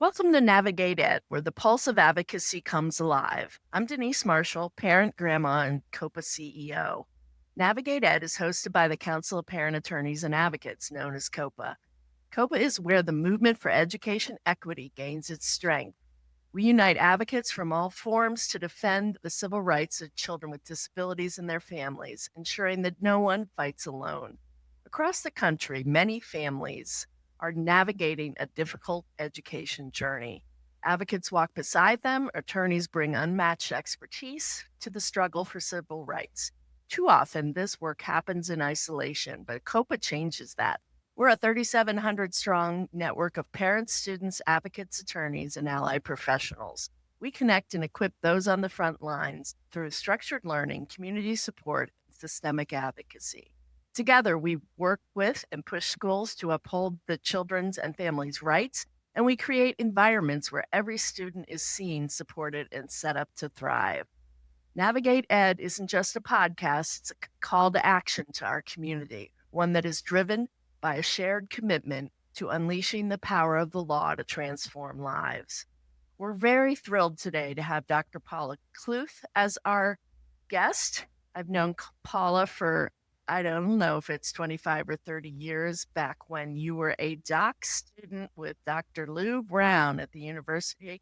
Welcome to Navigate Ed, where the pulse of advocacy comes alive. I'm Denise Marshall, parent, grandma, and COPAA CEO. Navigate Ed is hosted by the Council of Parent Attorneys and Advocates, known as COPAA. COPAA is where the movement for education equity gains its strength. We unite advocates from all forms to defend the civil rights of children with disabilities and their families, ensuring that no one fights alone. Across the country, many families are navigating a difficult education journey. Advocates walk beside them, attorneys bring unmatched expertise to the struggle for civil rights. Too often, this work happens in isolation, but COPA changes that. We're a 3,700 strong network of parents, students, advocates, attorneys, and allied professionals. We connect and equip those on the front lines through structured learning, community support, and systemic advocacy. Together, we work with and push schools to uphold the children's and families' rights, and we create environments where every student is seen, supported, and set up to thrive. Navigate Ed isn't just a podcast, it's a call to action to our community, one that is driven by a shared commitment to unleashing the power of the law to transform lives. We're very thrilled today to have Dr. Paula Kluth as our guest. I've known Paula for, I don't know if it's 25 or 30 years, back when you were a doc student with Dr. Lou Brown at the University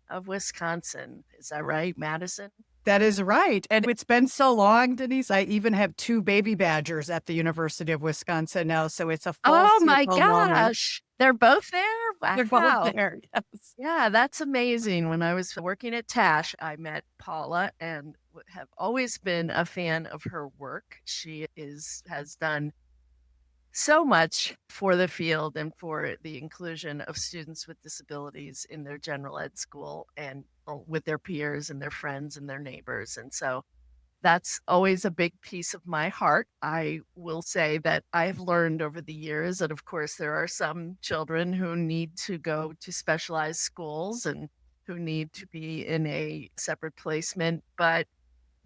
of Wisconsin. Is that right, Madison? That is right. And it's been so long, Denise. I even have two baby badgers at the University of Wisconsin now. So it's a full Oh my circle moment. gosh. They're both there? They're Wow. both there. Yes. Yeah, that's amazing. When I was working at Tash, I met Paula and have always been a fan of her work. She has done so much for the field and for the inclusion of students with disabilities in their general ed school and with their peers and their friends and their neighbors. And so that's always a big piece of my heart. I will say that I've learned over the years that, of course, there are some children who need to go to specialized schools and who need to be in a separate placement. But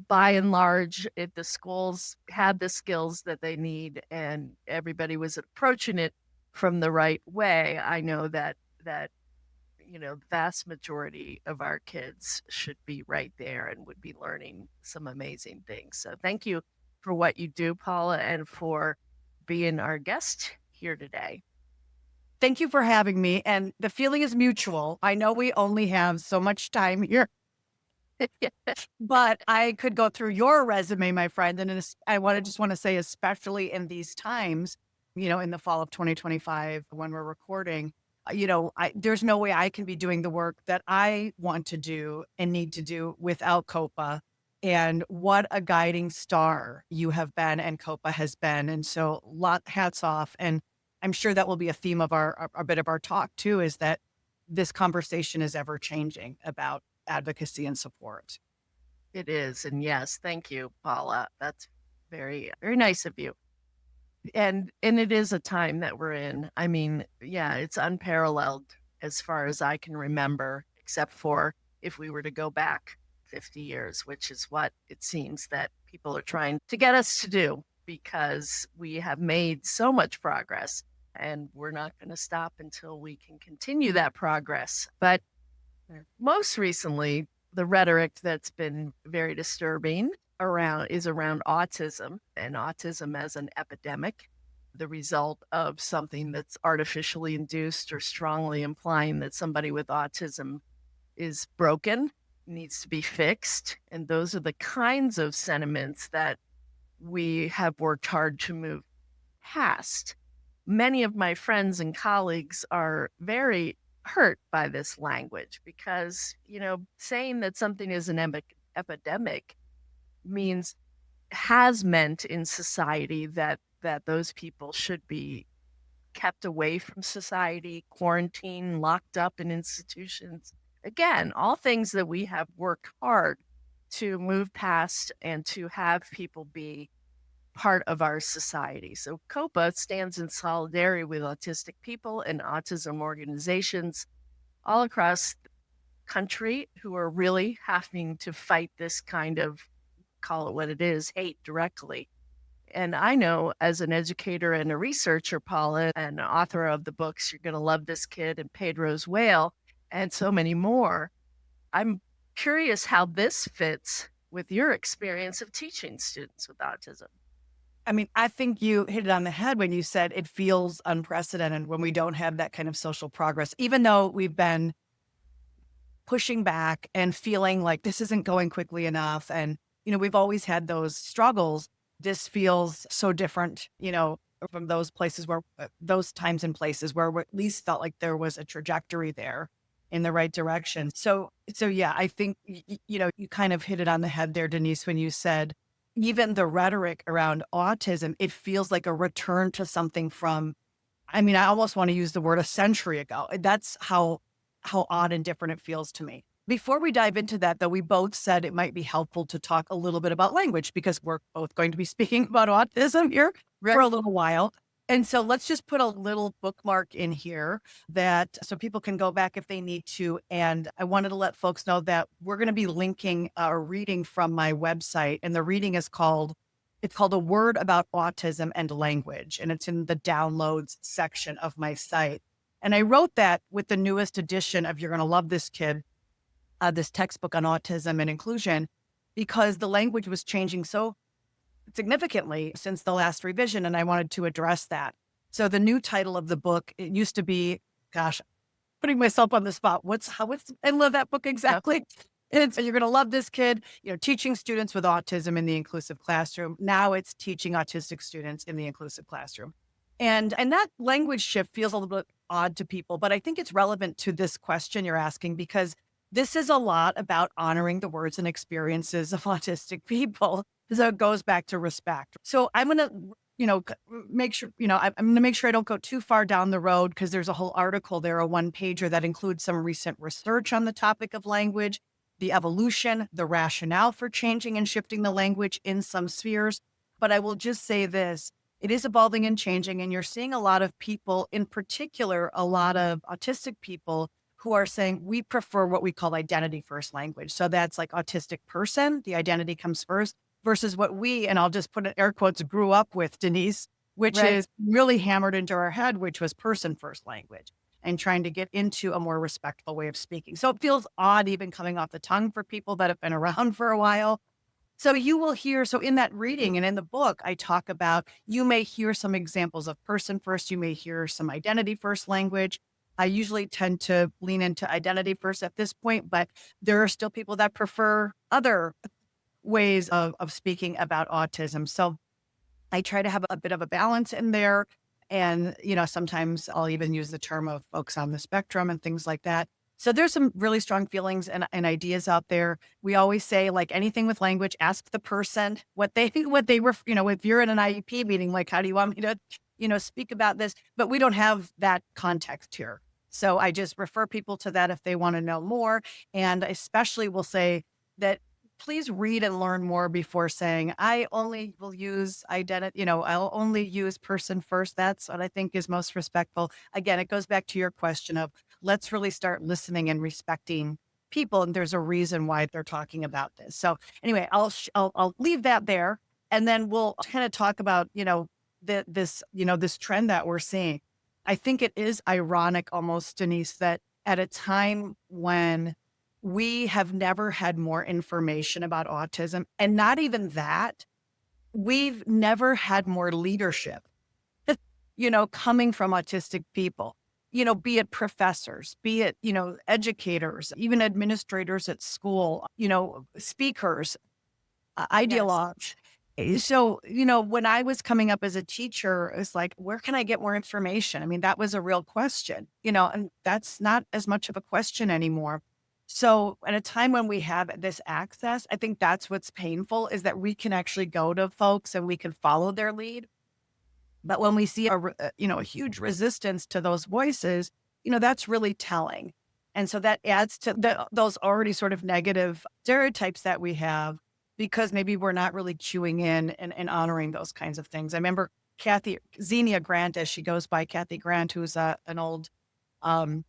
by and large, if the schools had the skills that they need and everybody was approaching it from the right way, I know that the vast majority of our kids should be right there and would be learning some amazing things. So thank you for what you do, Paula, and for being our guest here today. Thank you for having me. And the feeling is mutual. I know we only have so much time here, but I could go through your resume, my friend. And I just want to say, especially in these times, in the fall of 2025, when we're recording, there's no way I can be doing the work that I want to do and need to do without COPAA. And what a guiding star you have been and COPAA has been. And so hats off. And I'm sure that will be a theme of a bit of our talk too, is that this conversation is ever changing about advocacy and support. It is. And yes, thank you, Paula. That's very, very nice of you. And it is a time that we're in. I mean, yeah, it's unparalleled as far as I can remember, except for if we were to go back 50 years, which is what it seems that people are trying to get us to do, because we have made so much progress and we're not going to stop until we can continue that progress. But most recently, the rhetoric that's been very disturbing is around autism, and autism as an epidemic, the result of something that's artificially induced or strongly implying that somebody with autism is broken, needs to be fixed. And those are the kinds of sentiments that we have worked hard to move past. Many of my friends and colleagues are very hurt by this language because, saying that something is an epidemic has meant in society that those people should be kept away from society, quarantined, locked up in institutions. Again, all things that we have worked hard to move past and to have people be part of our society. So COPAA stands in solidarity with autistic people and autism organizations all across the country who are really having to fight this kind of, call it what it is, hate directly. And I know, as an educator and a researcher, Paula, and author of the books You're Gonna Love This Kid and Pedro's Whale, and so many more. I'm curious how this fits with your experience of teaching students with autism. I mean, I think you hit it on the head when you said it feels unprecedented when we don't have that kind of social progress, even though we've been pushing back and feeling like this isn't going quickly enough. And, we've always had those struggles. This feels so different, from those places where those times and places where we at least felt like there was a trajectory there in the right direction. So yeah, I think, you kind of hit it on the head there, Denise, when you said even the rhetoric around autism, it feels like a return to something from, I mean, I almost want to use the word a century ago. That's how odd and different it feels to me. Before we dive into that, though, we both said it might be helpful to talk a little bit about language because we're both going to be speaking about autism here for a little while. And so let's just put a little bookmark in here that so people can go back if they need to. And I wanted to let folks know that we're going to be linking a reading from my website. And the reading is it's called A Word About Autism and Language. And it's in the downloads section of my site. And I wrote that with the newest edition of You're Going to Love This Kid, this textbook on autism and inclusion, because the language was changing so significantly since the last revision. And I wanted to address that. So the new title of the book, it used to be, gosh, putting myself on the spot. What's the title of that book exactly? It's You're Going to Love This Kid, teaching students with autism in the inclusive classroom. Now it's teaching autistic students in the inclusive classroom. And that language shift feels a little bit odd to people, but I think it's relevant to this question you're asking because this is a lot about honoring the words and experiences of autistic people. So it goes back to respect. So I'm going to, make sure, I'm going to make sure I don't go too far down the road because there's a whole article there, a one pager that includes some recent research on the topic of language, the evolution, the rationale for changing and shifting the language in some spheres. But I will just say this. It is evolving and changing, and you're seeing a lot of people, in particular, a lot of autistic people who are saying we prefer what we call identity first language. So that's like autistic person, the identity comes first, versus what we, and I'll just put in air quotes, grew up with, Denise, which is really hammered into our head, which was person first language and trying to get into a more respectful way of speaking. So it feels odd even coming off the tongue for people that have been around for a while. So you will hear, so in that reading and in the book, I talk about, you may hear some examples of person first, you may hear some identity first language. I usually tend to lean into identity first at this point, but there are still people that prefer other ways of speaking about autism. So I try to have a bit of a balance in there. And, sometimes I'll even use the term of folks on the spectrum and things like that. So there's some really strong feelings and ideas out there. We always say, like anything with language, ask the person what they were, if you're in an IEP meeting, like, how do you want me to, speak about this? But we don't have that context here. So I just refer people to that if they want to know more. And especially will say that please read and learn more before saying, I only will use identity, I'll only use person first. That's what I think is most respectful. Again, it goes back to your question of let's really start listening and respecting people. And there's a reason why they're talking about this. So anyway, I'll leave that there. And then we'll kind of talk about, this trend that we're seeing. I think it is ironic almost, Denise, that at a time when we have never had more information about autism, and not even that, we've never had more leadership, coming from autistic people, be it professors, be it, educators, even administrators at school, speakers, ideologues. So, when I was coming up as a teacher, it's like, where can I get more information? I mean, that was a real question, and that's not as much of a question anymore. So at a time when we have this access, I think that's what's painful is that we can actually go to folks and we can follow their lead. But when we see a huge resistance to those voices, that's really telling. And so that adds to those already sort of negative stereotypes that we have because maybe we're not really queuing in and honoring those kinds of things. I remember Xenia Grant, as she goes by, Kathy Grant, who's an old friend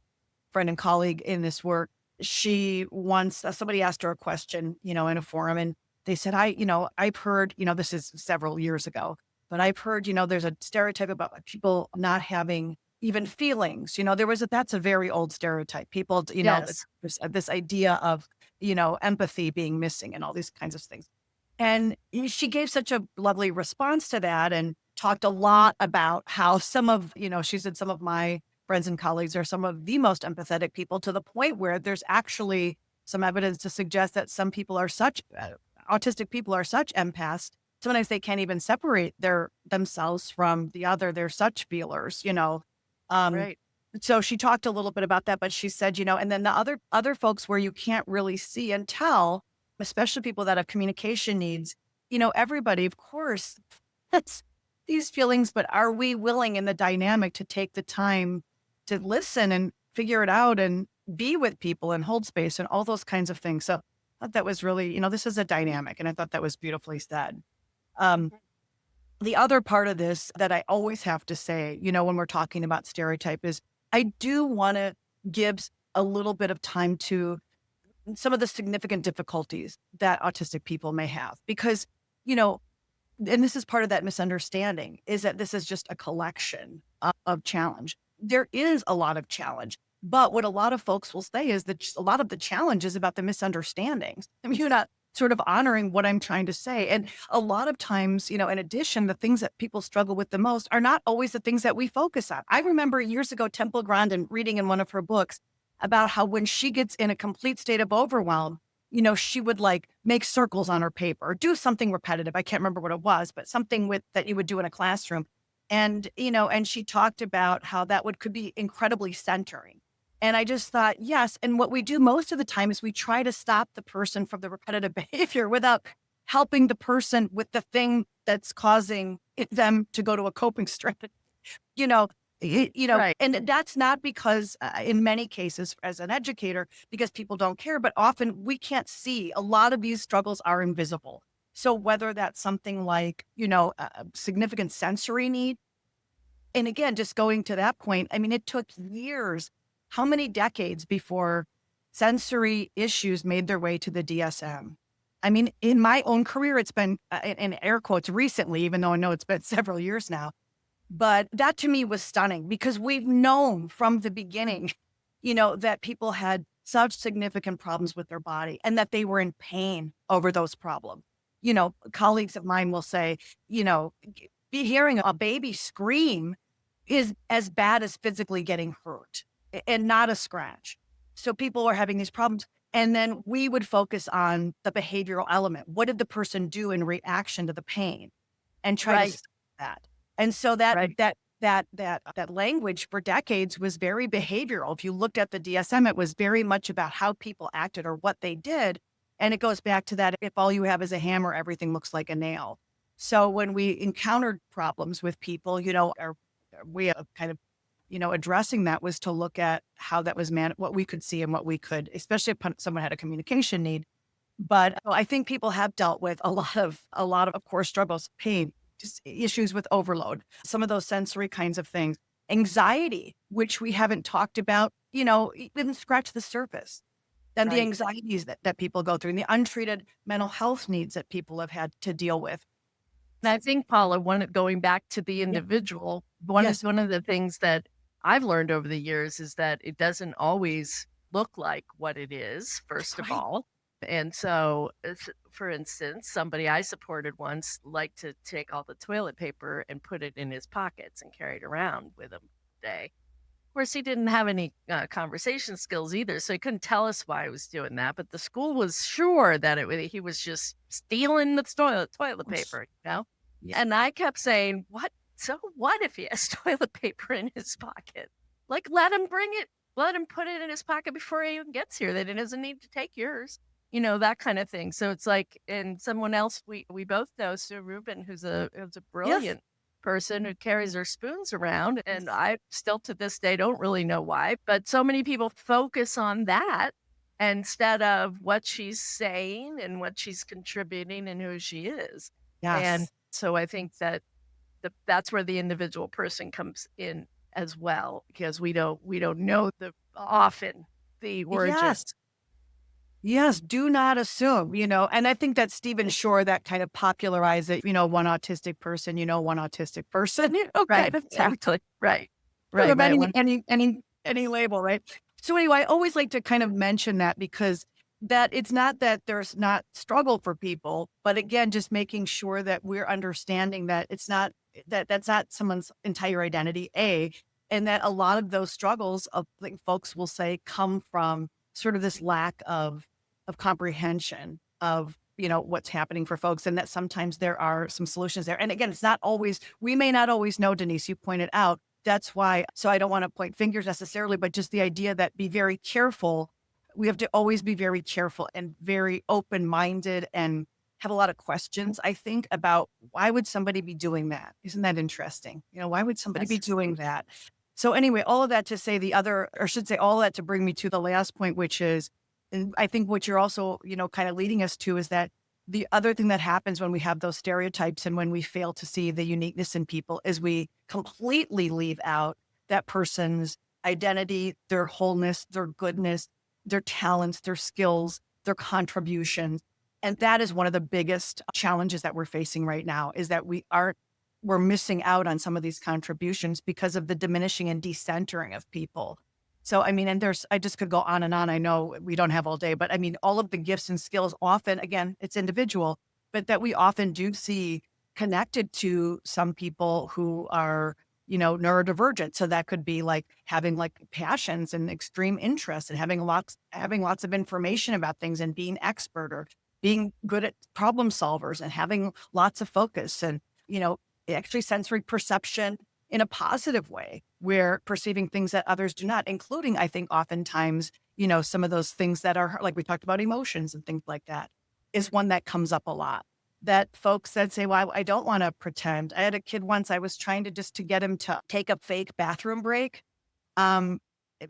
and colleague in this work. She once, somebody asked her a question, in a forum and they said, I've heard, this is several years ago, but I've heard, there's a stereotype about people not having even feelings. That's a very old stereotype. People, Yes. this idea of, empathy being missing and all these kinds of things. And she gave such a lovely response to that and talked a lot about how she said some of my friends and colleagues are some of the most empathetic people, to the point where there's actually some evidence to suggest that some people are autistic people are such empaths. Sometimes they can't even separate themselves from the other. They're such feelers. Um, Right. so she talked a little bit about that, but she said, and then the other folks where you can't really see and tell, especially people that have communication needs, everybody, of course, that's these feelings, but are we willing in the dynamic to take the time to listen and figure it out and be with people and hold space and all those kinds of things. So I thought that was really, this is a dynamic. And I thought that was beautifully said. Um, the other part of this that I always have to say, when we're talking about stereotype, is I do want to give a little bit of time to some of the significant difficulties that autistic people may have, because, and this is part of that misunderstanding, is that this is just a collection of challenge. There is a lot of challenge, but what a lot of folks will say is that a lot of the challenge is about the misunderstandings. I mean, you're not sort of honoring what I'm trying to say. And a lot of times, in addition, the things that people struggle with the most are not always the things that we focus on. I remember years ago, Temple Grandin reading in one of her books about how when she gets in a complete state of overwhelm, she would like make circles on her paper or do something repetitive. I can't remember what it was, but something that you would do in a classroom. And, and she talked about how that could be incredibly centering. And I just thought, yes. And what we do most of the time is we try to stop the person from the repetitive behavior without helping the person with the thing that's causing them to go to a coping strategy. you know, Right. and that's not because in many cases as an educator, because people don't care, but often we can't see. A lot of these struggles are invisible. So whether that's something like, a significant sensory need, and again, just going to that point, I mean, it took years, how many decades before sensory issues made their way to the DSM? I mean, in my own career, it's been in air quotes recently, even though I know it's been several years now. But that to me was stunning, because we've known from the beginning, that people had such significant problems with their body and that they were in pain over those problems. Colleagues of mine will say, be hearing a baby scream is as bad as physically getting hurt and not a scratch. So people are having these problems. And then we would focus on the behavioral element. What did the person do in reaction to the pain? And try to Right. stop that. And so that Right. that language for decades was very behavioral. If you looked at the DSM, it was very much about how people acted or what they did. And it goes back to that, if all you have is a hammer, everything looks like a nail. So when we encountered problems with people, our way of kind of, addressing that was to look at how that was what we could see and what we could, especially if someone had a communication need. But I think people have dealt with of course, struggles, pain, just issues with overload, some of those sensory kinds of things, anxiety, which we haven't talked about, even scratch the surface. Then the Right. anxieties that people go through and the untreated mental health needs that people have had to deal with. And I think, Paula, going back to the Yeah. individual, Yes. one of the things that I've learned over the years is that it doesn't always look like what it is, first of Right. all. And so, for instance, somebody I supported once liked to take all the toilet paper and put it in his pockets and carry it around with him all day. Of course, he didn't have any conversation skills either, so he couldn't tell us why he was doing that. But the school was sure that he was just stealing the toilet paper, you know? Yeah. And I kept saying, "What? So what if he has toilet paper in his pocket? Like, let him bring it. Let him put it in his pocket before he even gets here. That he doesn't need to take yours." That kind of thing. So it's like, and someone else we both know, Sue Rubin, who's a Yes. brilliant person who carries her spoons around, and Yes. I still to this day don't really know why, but so many people focus on that instead of what she's saying and what she's contributing and who she is. And Yes. so I think that that's where the individual person comes in as well, because we don't know the often the origin. Yes. Yes, do not assume, and I think that Stephen Shore that kind of popularized it, one autistic person, one autistic person, Right, kind of thing. exactly. Right. Sort Right, of right. One any label, right? So anyway, I always like to kind of mention that because that it's not that there's not struggle for people, but again, just making sure that we're understanding that it's not that's not someone's entire identity, A, and that a lot of those struggles of like folks will say come from sort of this lack of comprehension of what's happening for folks and that sometimes there are some solutions there. And again, it's not always we may not always know, Denise, you pointed out that's why, so I don't want to point fingers necessarily, but just the idea that be very careful. We have to always be very careful and very open minded and have a lot of questions, I think, about why would somebody be doing that? Isn't that interesting? Why would somebody be yes. doing that? So, anyway, all of that to say the other, or should say all of that to bring me to the last point, which is, and I think what you're also, kind of leading us to is that the other thing that happens when we have those stereotypes and when we fail to see the uniqueness in people is we completely leave out that person's identity, their wholeness, their goodness, their talents, their skills, their contributions. And that is one of the biggest challenges that we're facing right now is that we're missing out on some of these contributions because of the diminishing and decentering of people. So, I mean, and I just could go on and on. I know we don't have all day, but I mean, all of the gifts and skills often, again, it's individual, but that we often do see connected to some people who are, neurodivergent. So that could be like having like passions and extreme interests and having lots of information about things and being expert or being good at problem solvers and having lots of focus and, actually sensory perception in a positive way, where perceiving things that others do not, including, I think, oftentimes, some of those things that are like we talked about emotions and things like that is one that comes up a lot. That folks that say, well, I don't want to pretend. I had a kid once, I was trying to get him to take a fake bathroom break. Um,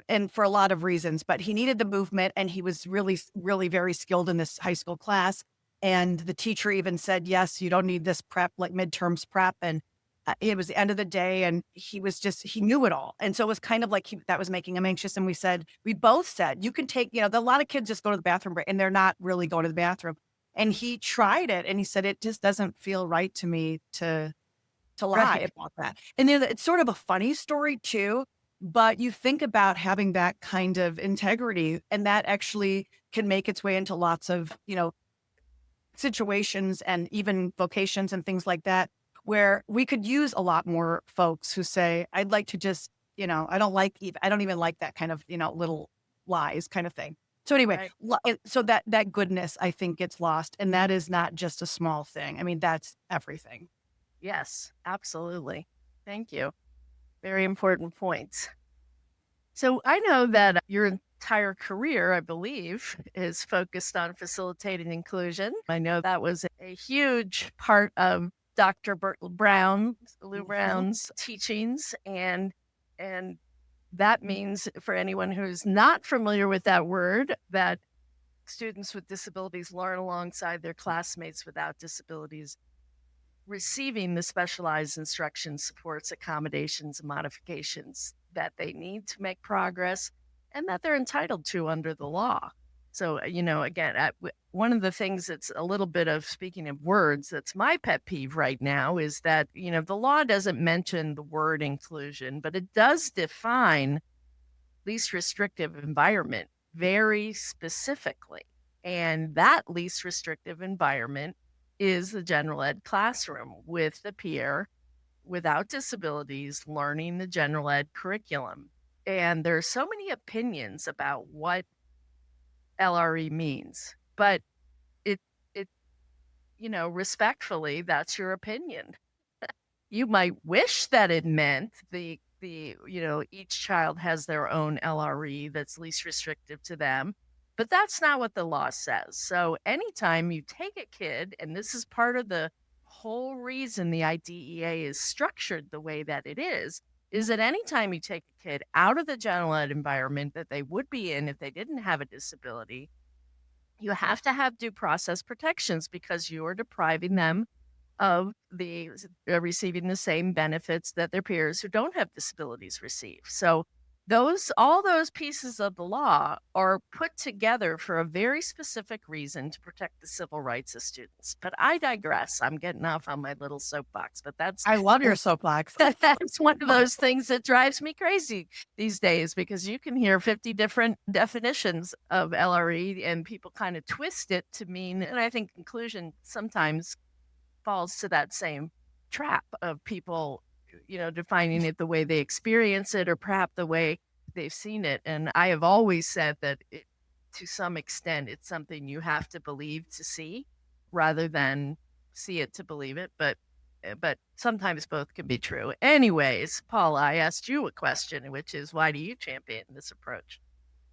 and for a lot of reasons, but he needed the movement and he was really, really very skilled in this high school class. And the teacher even said, yes, you don't need this prep, like midterms prep. And it was the end of the day and he knew it all. And so it was kind of like that was making him anxious. And we both said, you can take, a lot of kids just go to the bathroom break and they're not really going to the bathroom. And he tried it and he said, it just doesn't feel right to me to lie Right. about that. And then it's sort of a funny story too, but you think about having that kind of integrity and that actually can make its way into lots of, situations and even vocations and things like that, where we could use a lot more folks who say, I'd like to just, I don't even like that kind of, little lies kind of thing. So anyway, Right. so that goodness I think gets lost. And that is not just a small thing. I mean, that's everything. Yes, absolutely. Thank you. Very important points. So I know that your entire career, I believe, is focused on facilitating inclusion. I know that was a huge part of Dr. Lou Mhm. Brown's teachings, and that means for anyone who's not familiar with that word, that students with disabilities learn alongside their classmates without disabilities, receiving the specialized instruction, supports, accommodations, and modifications that they need to make progress and that they're entitled to under the law. So, again, one of the things that's a little bit of speaking of words, that's my pet peeve right now is that, the law doesn't mention the word inclusion, but it does define least restrictive environment very specifically. And that least restrictive environment is the general ed classroom with the peer without disabilities learning the general ed curriculum. And there are so many opinions about what LRE means, but it, it, respectfully, that's your opinion. You might wish that it meant each child has their own LRE that's least restrictive to them, but that's not what the law says. So anytime you take a kid, and this is part of the whole reason the IDEA is structured the way that it is that anytime you take a kid out of the general ed environment that they would be in if they didn't have a disability, you have to have due process protections because you are depriving them of receiving the same benefits that their peers who don't have disabilities receive. So All those pieces of the law are put together for a very specific reason to protect the civil rights of students. But I digress. I'm getting off on my little soapbox, but I love your soapbox. that's one of those things that drives me crazy these days because you can hear 50 different definitions of LRE and people kind of twist it to mean, and I think inclusion sometimes falls to that same trap of people, defining it the way they experience it or perhaps the way they've seen it. And I have always said that to some extent, it's something you have to believe to see rather than see it to believe it. But sometimes both can be true. Anyways, Paula, I asked you a question, which is why do you champion this approach?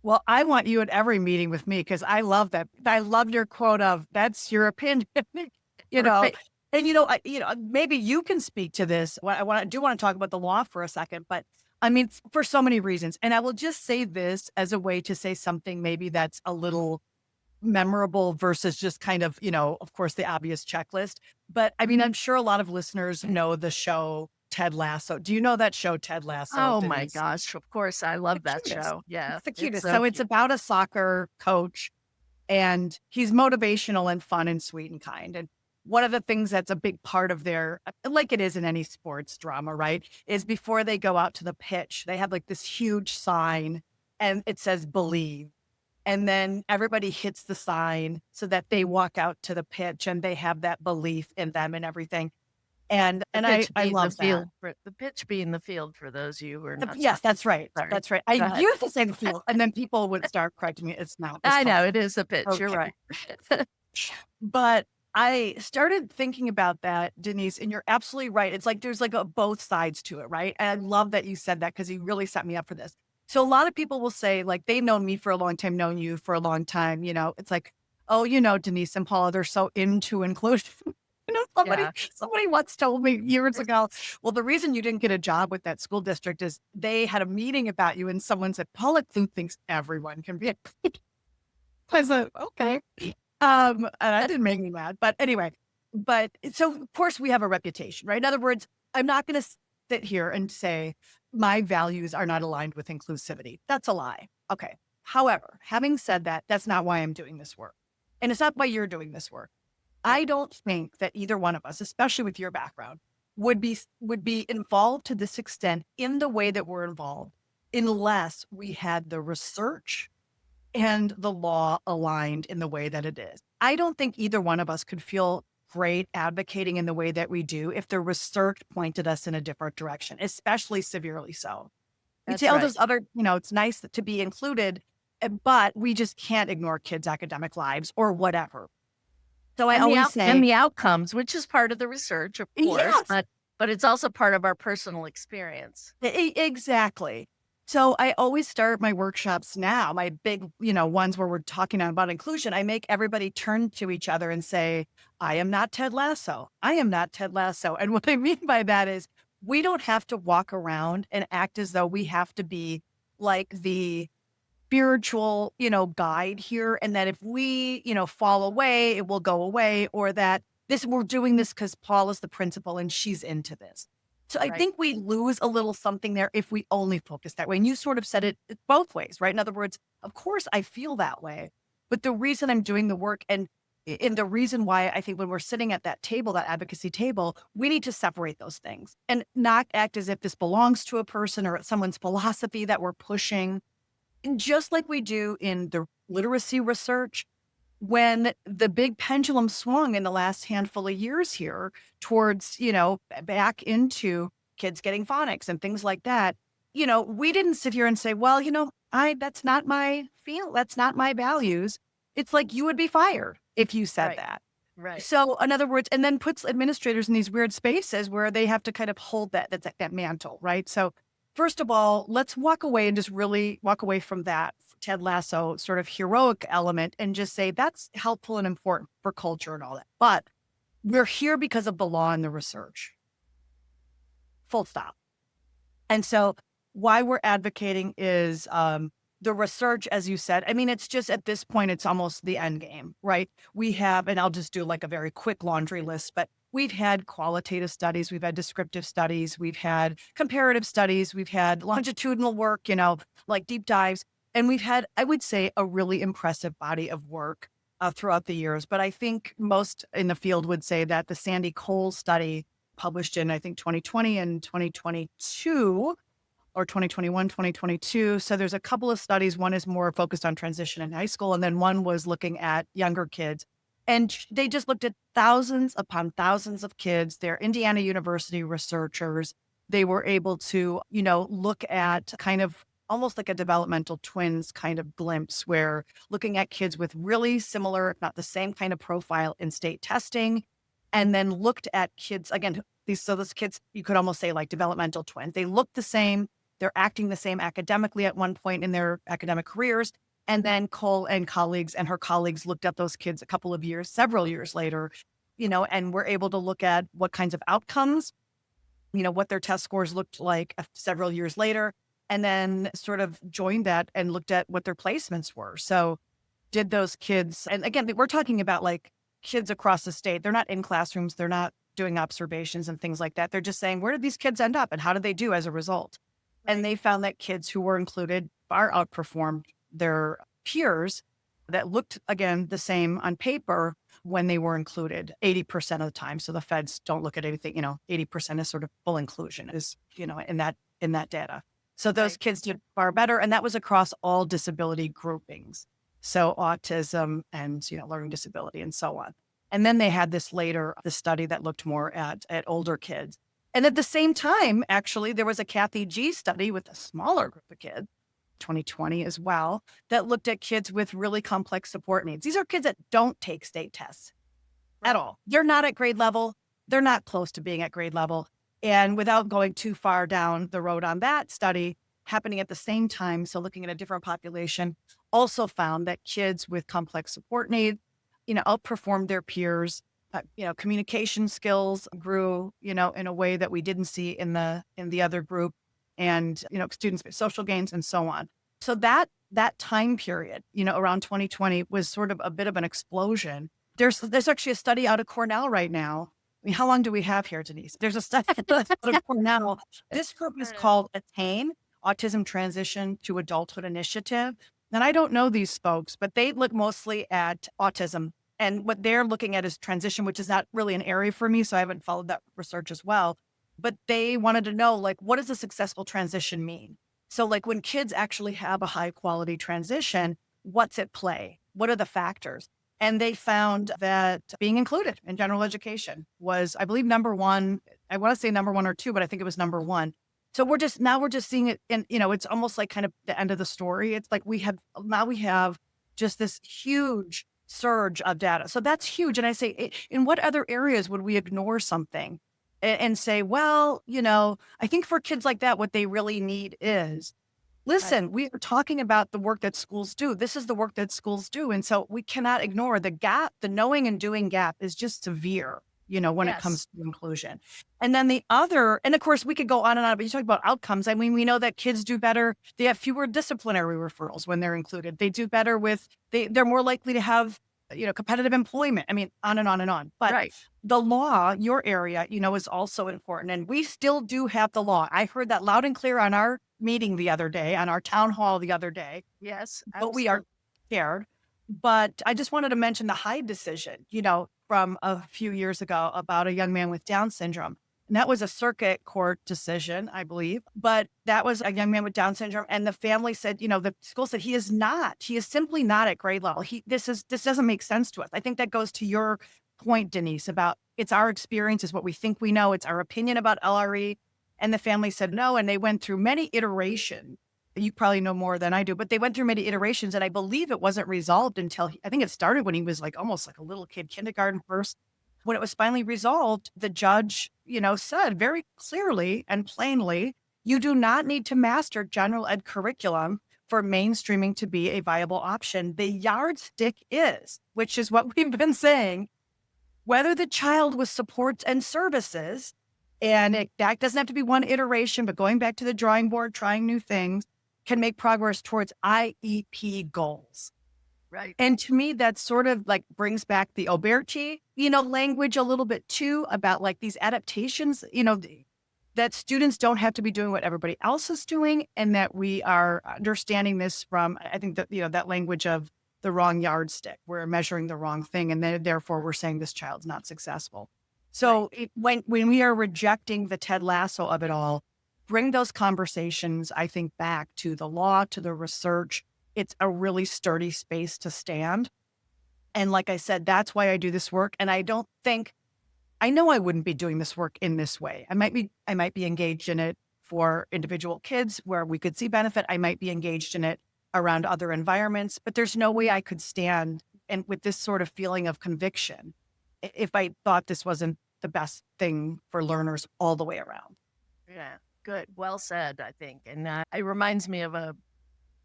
Well, I want you at every meeting with me because I love that. I love your quote of "That's your opinion," you know. Right. And maybe you can speak to this. I do want to talk about the law for a second, but I mean, for so many reasons. And I will just say this as a way to say something maybe that's a little memorable versus just kind of, of course, the obvious checklist. But I mean, I'm sure a lot of listeners know the show Ted Lasso. Do you know that show, Ted Lasso, Oh my Denise? gosh, of course, I love The that cutest. show. Yeah, It's the it's cutest. so So it's cute. about a soccer coach and he's motivational and fun and sweet and kind. And one of the things that's a big part of their, like it is in any sports drama, right, is before they go out to the pitch, they have like this huge sign and it says believe. And then everybody hits the sign so that they walk out to the pitch and they have that belief in them and everything. And The and I pitch I being the love that. field for the pitch being the field for those of you who are not Yes, soccer. that's right. Sorry. That's right. I Go ahead. used to say the field, and then people would start correcting me. It's now it's I fine. know, it is a pitch, you're Okay. right. But I started thinking about that, Denise, and you're absolutely right. It's like there's like a both sides to it, right? And I love that you said that because you really set me up for this. So a lot of people will say, like, they've known me for a long time, known you for a long time. It's like, oh, Denise and Paula, they're so into inclusion. Somebody Yeah. somebody once told me years ago, well, the reason you didn't get a job with that school district is they had a meeting about you and someone said, Paula Kluth thinks everyone can be included. I said, okay. And that didn't make me mad. But anyway, so of course we have a reputation, right? In other words, I'm not going to sit here and say my values are not aligned with inclusivity. That's a lie. Okay. However, having said that, that's not why I'm doing this work. And it's not why you're doing this work. Right. I don't think that either one of us, especially with your background, would be involved to this extent in the way that we're involved unless we had the research and the law aligned in the way that it is. I don't think either one of us could feel great advocating in the way that we do if the research pointed us in a different direction, especially severely so. We That's tell right. those other, it's nice to be included, but we just can't ignore kids' academic lives or whatever. So I always And say, the outcomes, which is part of the research, of course, yes, but it's also part of our personal experience. exactly. So I always start my workshops now, my big, ones where we're talking about inclusion. I make everybody turn to each other and say, I am not Ted Lasso. I am not Ted Lasso. And what I mean by that is we don't have to walk around and act as though we have to be like the spiritual, guide here. And that if we, fall away, it will go away, or that we're doing this because Paul is the principal and she's into this. So I Right. think we lose a little something there if we only focus that way. And you sort of said it both ways, right? In other words, of course I feel that way, but the reason I'm doing the work and the reason why I think when we're sitting at that table, that advocacy table, we need to separate those things and not act as if this belongs to a person or someone's philosophy that we're pushing. And just like we do in the literacy research, when the big pendulum swung in the last handful of years here towards, back into kids getting phonics and things like that, we didn't sit here and say, well, that's not my that's not my values. It's like you would be fired if you said Right. that. Right. So in other words, and then puts administrators in these weird spaces where they have to kind of hold that's like that mantle, right? So first of all, let's walk away and just really walk away from that Ted Lasso sort of heroic element and just say that's helpful and important for culture and all that. But we're here because of the law and the research. Full stop. And so why we're advocating is the research, as you said. I mean, it's just at this point, it's almost the end game, right? We have, and I'll just do like a very quick laundry list, but we've had qualitative studies, we've had descriptive studies, we've had comparative studies, we've had longitudinal work, like deep dives. And we've had, I would say, a really impressive body of work throughout the years. But I think most in the field would say that the Sandy Cole study published in, I think, 2020 and 2022 or 2021, 2022. So there's a couple of studies. One is more focused on transition in high school, and then one was looking at younger kids. And they just looked at thousands upon thousands of kids. They're Indiana University researchers. They were able to, look at kind of almost like a developmental twins kind of glimpse, where looking at kids with really similar, if not the same kind of profile in state testing, and then looked at kids, again, those kids, you could almost say like developmental twins. They look the same. They're acting the same academically at one point in their academic careers. And then Cole and her colleagues looked at those kids several years later, and were able to look at what kinds of outcomes, what their test scores looked like several years later, and then sort of joined that and looked at what their placements were. So did those kids, and again, we're talking about like kids across the state. They're not in classrooms. They're not doing observations and things like that. They're just saying, where did these kids end up and how did they do as a result? And they found that kids who were included far outperformed their peers that looked, again, the same on paper when they were included 80% of the time. So the feds don't look at anything, 80% is sort of full inclusion is, in that data. So those kids did far better. And that was across all disability groupings. So autism and, learning disability and so on. And then they had this study that looked more at older kids. And at the same time, actually, there was a Kathy G study with a smaller group of kids, 2020 as well, that looked at kids with really complex support needs. These are kids that don't take state tests at all. They're not at grade level. They're not close to being at grade level. And without going too far down the road on that study, happening at the same time, so looking at a different population, also found that kids with complex support needs, outperformed their peers. Communication skills grew, in a way that we didn't see in the other group, and, students with social gains and so on. So that time period, around 2020 was sort of a bit of an explosion. There's actually a study out of Cornell right now. I mean, how long do we have here, Denise? There's a study out of Cornell. This group is called ATTAIN, Autism Transition to Adulthood Initiative. And I don't know these folks, but they look mostly at autism. And what they're looking at is transition, which is not really an area for me, so I haven't followed that research as well. But they wanted to know, like, what does a successful transition mean? So, like, when kids actually have a high quality transition, what's at play? What are the factors? And they found that being included in general education was, I believe, number one. I want to say number one or two, but I think it was number one. So we're just seeing it, and it's almost like kind of the end of the story. It's like we have just this huge surge of data. So that's huge. And I say, in what other areas would we ignore something and say, well, I think for kids like that, what they really need is, listen, we are talking about the work that schools do. This is the work that schools do. And so we cannot ignore the gap. The knowing and doing gap is just severe, when it comes to inclusion. And then and of course we could go on and on, but you talk about outcomes. I mean, we know that kids do better. They have fewer disciplinary referrals when they're included. They do better they're more likely to have, competitive employment. I mean, on and on and on. But the law, your area, is also important. And we still do have the law. I heard that loud and clear on our meeting the other day, on our town hall the other day. Yes. But we are scared. But I just wanted to mention the Hyde decision, from a few years ago about a young man with Down syndrome. And that was a circuit court decision, I believe. But that was a young man with Down syndrome. And the family said, the school said, he is simply not at grade level. This doesn't make sense to us. I think that goes to your point, Denise, about it's our experience, is what we think we know. It's our opinion about LRE. And the family said no. And they went through many iterations. You probably know more than I do, but they went through many iterations. And I believe it wasn't resolved until I think it started when he was like almost like a little kid, kindergarten first. When it was finally resolved, the judge, said very clearly and plainly, you do not need to master general ed curriculum for mainstreaming to be a viable option. The yardstick is, which is what we've been saying, whether the child with supports and services, and that doesn't have to be one iteration, but going back to the drawing board, trying new things, can make progress towards IEP goals. Right. And to me, that sort of like brings back the Oberti, language a little bit too about like these adaptations, that students don't have to be doing what everybody else is doing. And that we are understanding this from, I think that, that language of the wrong yardstick. We're measuring the wrong thing. And then therefore we're saying this child's not successful. Right. So when we are rejecting the Ted Lasso of it all, bring those conversations, I think, back to the law, to the research. It's a really sturdy space to stand. And like I said, that's why I do this work. And I know I wouldn't be doing this work in this way. I might be engaged in it for individual kids where we could see benefit. I might be engaged in it around other environments, but there's no way I could stand and with this sort of feeling of conviction if I thought this wasn't the best thing for learners all the way around. Yeah. Good. Well said, I think. And it reminds me of a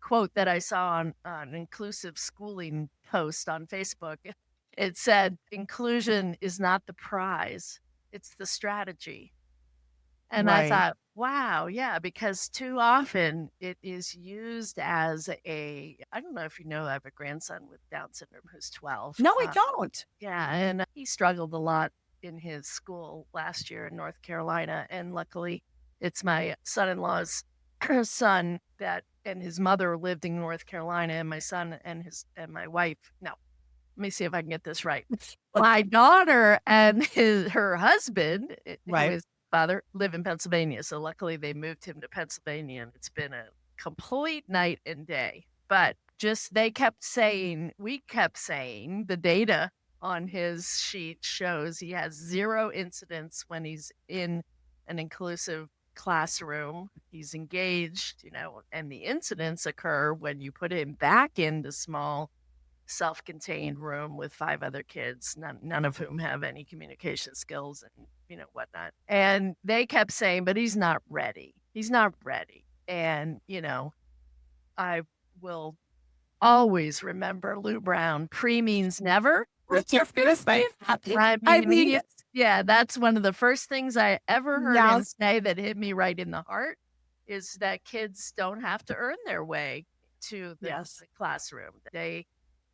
quote that I saw on an inclusive schooling post on Facebook. It said, inclusion is not the prize, it's the strategy. And I Right. thought, wow, yeah, because too often it is used as I don't know if you know, I have a grandson with Down syndrome who's 12. No, I don't. Yeah, and he struggled a lot in his school last year in North Carolina. And luckily, it's my son in law's son that and his mother lived in North Carolina, and my son and my wife. No, let me see if I can get this right. My daughter and her husband, who Right. is father, live in Pennsylvania. So luckily, they moved him to Pennsylvania, and it's been a complete night and day. But just we kept saying the data on his sheet shows he has 0 incidents when he's in an inclusive classroom. He's engaged, and the incidents occur when you put him back into small self-contained room with 5 other kids, none of whom have any communication skills and, whatnot. And they kept saying, but he's not ready. He's not ready. And, I will always remember Lou Brown, pre means never. What's your first name? I I mean, mean, yeah, that's one of the first things I ever heard him yes. say that hit me right in the heart is that kids don't have to earn their way to Yes. the classroom. They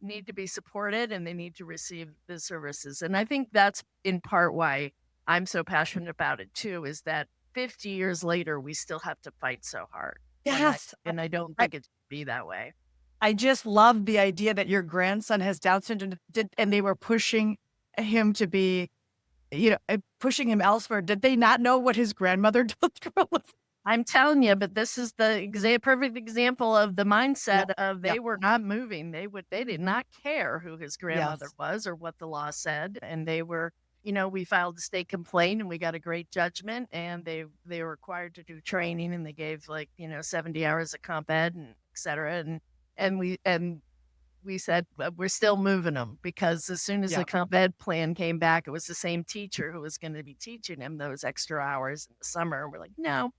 need to be supported and they need to receive the services. And I think that's in part why I'm so passionate about it too, is that 50 years later, we still have to fight so hard. Yes. And I don't I, think it should be that way. I just love the idea that your grandson has Down syndrome and they were pushing him to be, pushing him elsewhere. Did they not know what his grandmother told him? I'm telling you, but this is the perfect example of the mindset Yep. of they Yep. were not moving. They did not care who his grandmother Yes. was or what the law said. And they were, we filed a state complaint and we got a great judgment and they were required to do training and they gave 70 hours of comp ed and et cetera. And we said, we're still moving them because as soon as the Yep. comp ed plan came back, it was the same teacher who was going to be teaching him those extra hours in the summer. We're like, no,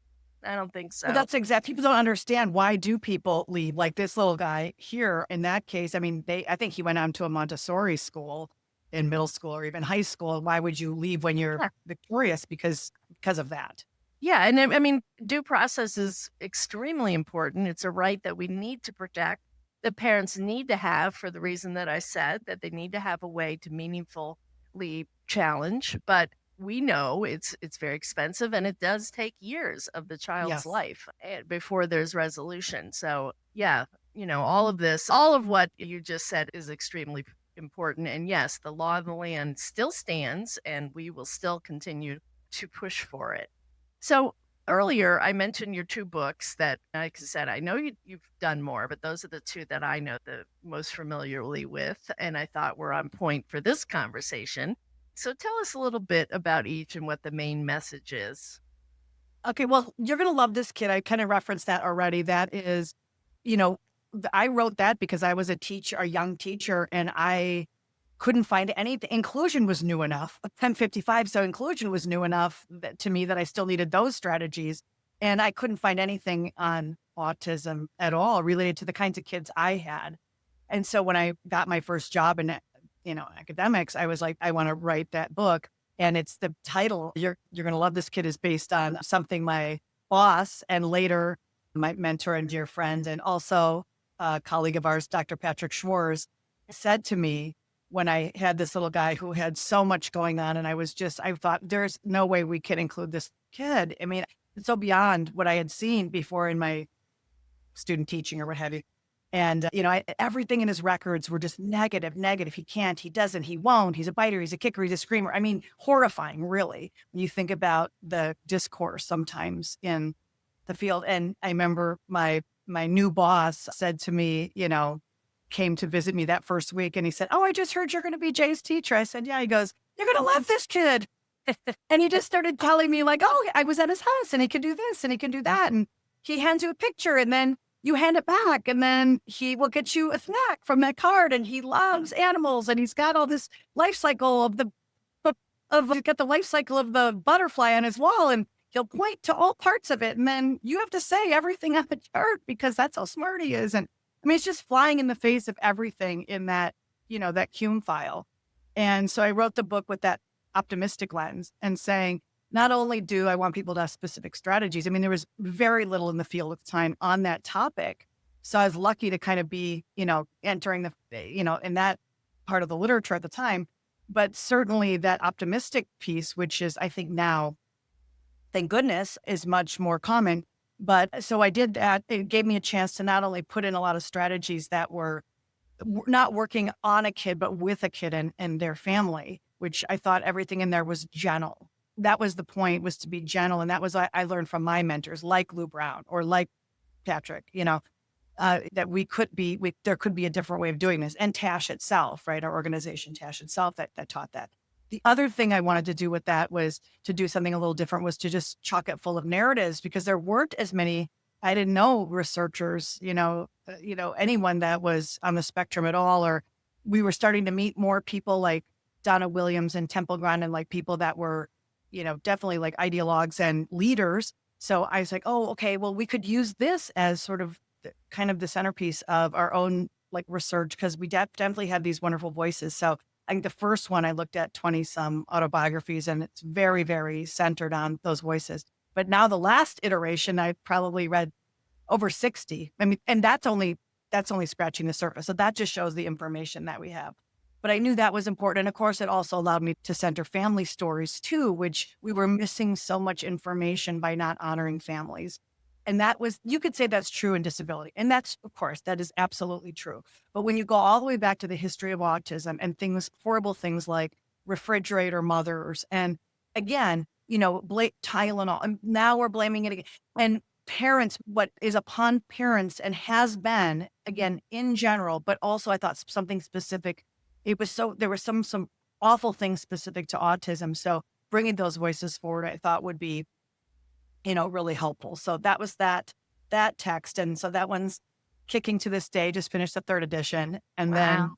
I don't think so. Well, that's exact. People don't understand why do people leave like this little guy here in that case. I mean, I think he went on to a Montessori school in middle school or even high school. Why would you leave when you're Yeah. victorious? Because of that. Yeah. And I mean, due process is extremely important. It's a right that we need to protect. The parents need to have for the reason that I said that they need to have a way to meaningfully challenge. But we know it's very expensive and it does take years of the child's Yes. life before there's resolution. So yeah, all of this, all of what you just said is extremely important. And yes, the law of the land still stands and we will still continue to push for it. So earlier I mentioned your 2 books that, like I said, I know you've done more, but those are the 2 that I know the most familiarly with. And I thought were on point for this conversation. So tell us a little bit about each and what the main message is. Okay. Well, you're going to love this kid. I kind of referenced that already. That is, I wrote that because I was a young teacher, and I couldn't find anything. Inclusion was new enough. 1055. So inclusion was new enough to me that I still needed those strategies. And I couldn't find anything on autism at all related to the kinds of kids I had. And so when I got my first job in, academics, I was like, I want to write that book. And it's the title, you're going to love this kid, is based on something my boss and later my mentor and dear friend, and also a colleague of ours, Dr. Patrick Schwartz, said to me when I had this little guy who had so much going on, and I thought, there's no way we can include this kid. I mean, it's so beyond what I had seen before in my student teaching or what have you. And, everything in his records were just negative, negative. He can't, he doesn't, he won't, he's a biter, he's a kicker, he's a screamer. I mean, horrifying, really, when you think about the discourse sometimes in the field. And I remember my new boss said to me, came to visit me that first week, and he said, "Oh, I just heard you're going to be Jay's teacher." I said, "Yeah." He goes, "You're going to love this kid." And he just started telling me like, "Oh, I was at his house and he can do this and he can do that." And he hands you a picture and then you hand it back, and then he will get you a snack from that card, and he loves animals, and he's got all this life cycle he's got the life cycle of the butterfly on his wall, and he'll point to all parts of it. And then you have to say everything on the chart because that's how smart he is. And I mean, it's just flying in the face of everything in that, that Cume file. And so I wrote the book with that optimistic lens and saying, not only do I want people to have specific strategies, I mean, there was very little in the field at the time on that topic. So I was lucky to kind of be, entering in that part of the literature at the time. But certainly that optimistic piece, which is, I think now, thank goodness, is much more common. But so I did that. It gave me a chance to not only put in a lot of strategies that were not working on a kid, but with a kid and their family, which I thought everything in there was gentle. That was the point, was to be gentle. And that was, I learned from my mentors like Lou Brown or like Patrick, that there could be a different way of doing this. And Tash itself, right? Our organization, Tash itself, that taught that. The other thing I wanted to do with that was to do something a little different, was to just chock it full of narratives, because there weren't as many, I didn't know researchers, anyone that was on the spectrum at all, or we were starting to meet more people like Donna Williams and Temple Grandin, and like people that were, definitely like ideologues and leaders. So I was like, oh, okay, well, we could use this as sort of kind of the centerpiece of our own like research, because we definitely have these wonderful voices. So I think the first one I looked at 20 some autobiographies, and it's very, very centered on those voices. But now the last iteration, I probably read over 60. I mean, and that's only scratching the surface. So that just shows the information that we have. But I knew that was important. And of course, it also allowed me to center family stories too, which we were missing so much information by not honoring families. And that was, you could say that's true in disability. And that's, of course, that is absolutely true. But when you go all the way back to the history of autism and horrible things like refrigerator mothers, and again, Tylenol, and now we're blaming it again. And parents, what is upon parents and has been, again, in general, but also I thought something specific. There were some awful things specific to autism. So bringing those voices forward, I thought would be, really helpful. So that was that text. And so that one's kicking to this day, just finished the third edition. And then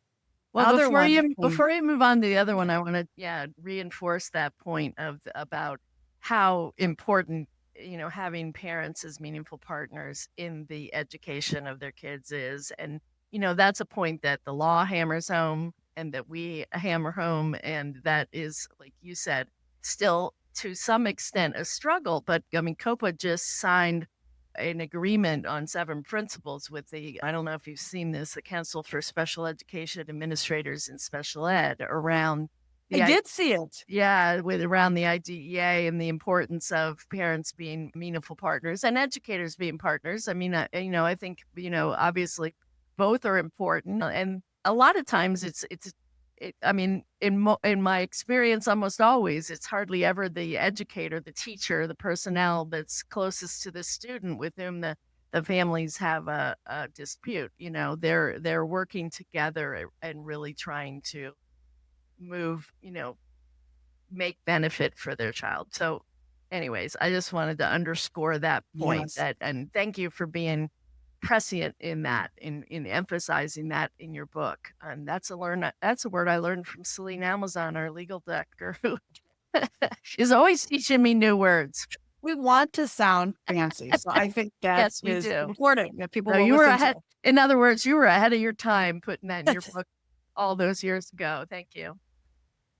well, before you move on to the other one, I want to reinforce that point about how important, having parents as meaningful partners in the education of their kids is. And, that's a point that the law hammers home and that we hammer home. And that is, like you said, still to some extent a struggle. But I mean, COPAA just signed an agreement on 7 principles with I don't know if you've seen this, the Council for Special Education Administrators in Special Ed, around I did see it. Yeah, around the IDEA and the importance of parents being meaningful partners and educators being partners. I mean, I think, obviously both are important. And a lot of times I mean, in my experience, almost always, it's hardly ever the educator, the teacher, the personnel that's closest to the student with whom the families have a dispute. They're working together and really trying to move, make benefit for their child. So anyways, I just wanted to underscore that point. Yes. And thank you for being prescient in that, in emphasizing that in your book. And that's a word I learned from Celine Amazon, our legal doctor, who is always teaching me new words. We want to sound fancy. So I think that is important that people will you were listen ahead. to. In other words, you were ahead of your time putting that in your book all those years ago. Thank you.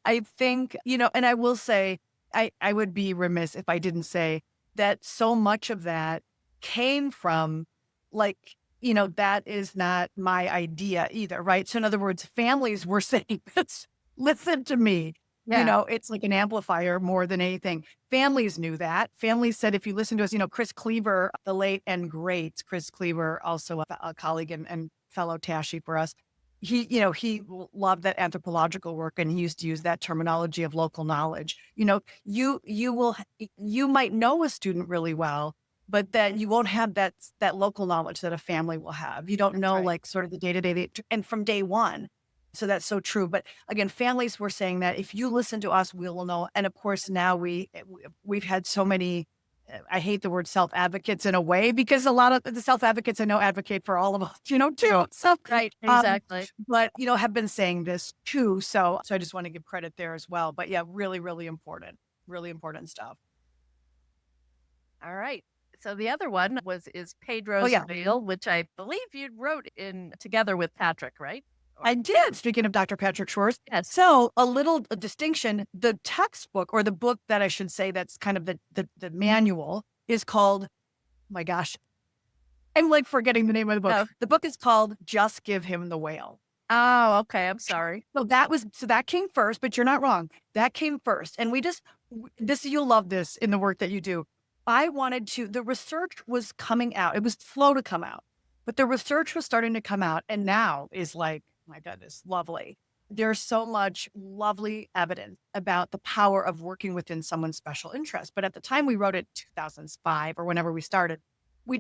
I think, and I will say, I would be remiss if I didn't say that so much of that came from like that is not my idea either, right? So in other words, families were saying this, listen to me. Yeah. It's like an amplifier more than anything. Families knew that. Families said, if you listen to us, Chris Cleaver, the late and great Chris Cleaver, also a colleague and fellow Tashi for us. He loved that anthropological work, and he used to use that terminology of local knowledge. You might know a student really well, but then you won't have that local knowledge that a family will have. You don't That's know right. like sort of the day-to-day and from day one. So that's so true. But again, families were saying that if you listen to us, we will know. And of course, now we've had so many, I hate the word self-advocates in a way, because a lot of the self-advocates I know advocate for all of us, too. So, Right. um, Exactly. but have been saying this too. So I just want to give credit there as well. But yeah, really, really important stuff. All right. So the other one is Oh Pedro's yeah. Veil, which I believe you wrote in together with Patrick, right? Or I did. Speaking of Dr. Patrick Schwartz. yes. So a little distinction, the textbook, or the book that I should say, that's kind of the manual, is called, my gosh, I'm like forgetting the name of the book. Oh. The book is called Just Give Him the Whale. Oh, okay. I'm sorry. So that came first, but you're not wrong. That came first. And you'll love this in the work that you do. The research was coming out. It was slow to come out, but the research was starting to come out, and now is like, my goodness, lovely. There's so much lovely evidence about the power of working within someone's special interest. But at the time we wrote it, 2005 or whenever we started,